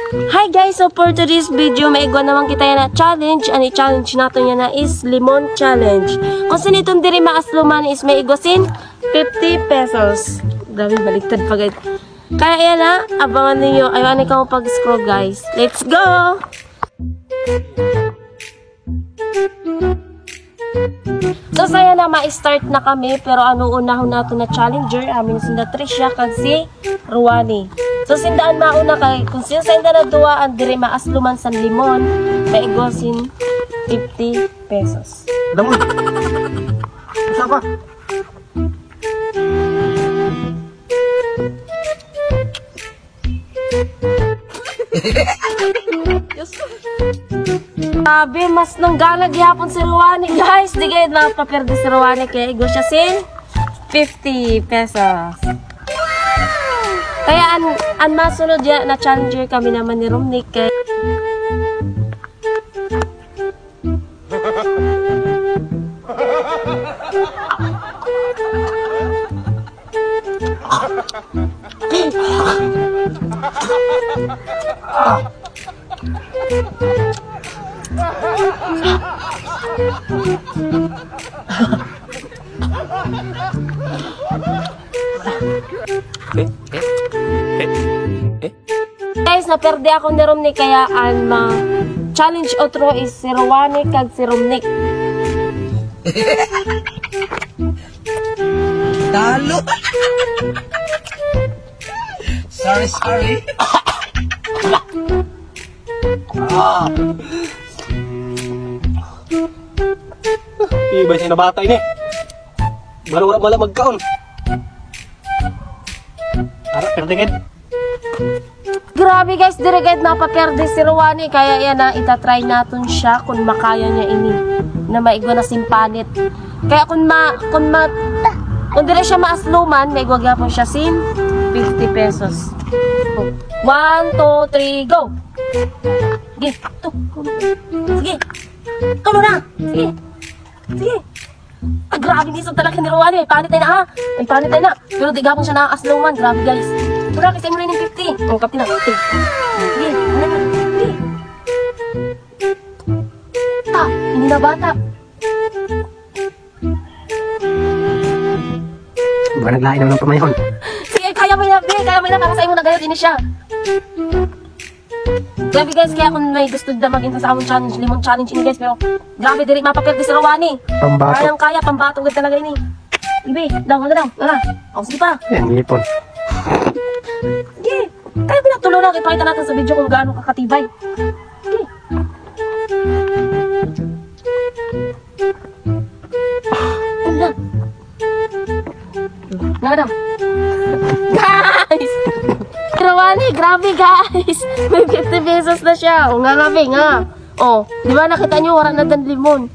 Hi guys, so for today's video, may igwa naman kita yan na challenge. Ang i-challenge natin yan na is lemon challenge. Kung sinitong diri maasluman is may igwasin 50 pesos. Grabe, baliktad pa guys. Kaya yan na, abangan ninyo. Ayaw ikaw pag-scroll guys. Let's go! So saya na ma-start na kami, pero ano unahon nato na challenger, amin sinda Trisha kag si Ruwani. So sindaan mauna kay kung sino sa inda na duwa ang diri maasluman sa limon, maigosin 50 pesos. Damon. Isa pa. Sabi, mas nang gana gihapon si Ruwani guys. Di kayo napaperde si Ruwani kaya igo siya sin 50 pesos. Kaya ang masunod ya na challenger kami naman ni Romnick kay guys, naperde ako ni Romnick kaya ang challenge otro is si Ruwani kag si Romnick. Talo. Sorry. Iba siya na bata ini. Baru malam magkaon. Harap perdengin. Grabe guys, dirigad napaperde si Ruwani kaya yan na itatry natin siya kung makaya niya ini na maigo na simpanit. Kaya kung dire siya maasluman, maigwag po siya sin 50 pesos. 1, 2, 3, go! Sige, sige, tulo na! Sige! Ah, grabe niso talaga ni Ruwani, may panit tayo na ha! May panit tayo na! Pero di gapon siya nakasluman, grabe guys! Mura, kasi mo rin yung 50! Ang kapti na, 50! Sige, ano na? Sige! Ta, hindi na bata! Ba naglain naman ng pamayon. Sige, kaya mo na, para sa'yo mo na gayot ini siya! Grabe guys, kaya kung may gusto na maging sa among challenge, limon challenge ini guys, pero grabe diri mapaperde si Ruwani. Pambato. Kaya, pambato gud talaga ini. Ibe, daw. O, sige pa. Yan, ngipon. Sige, kaya pinatulo lang, ipakita natin sa video kung gaano kakatibay. Sige. Ano? Nga. Guys! Ruwani, grabe guys! May 50 pesos na siya. O nga, nga. O, di ba nakita nyo, wala na dan limon.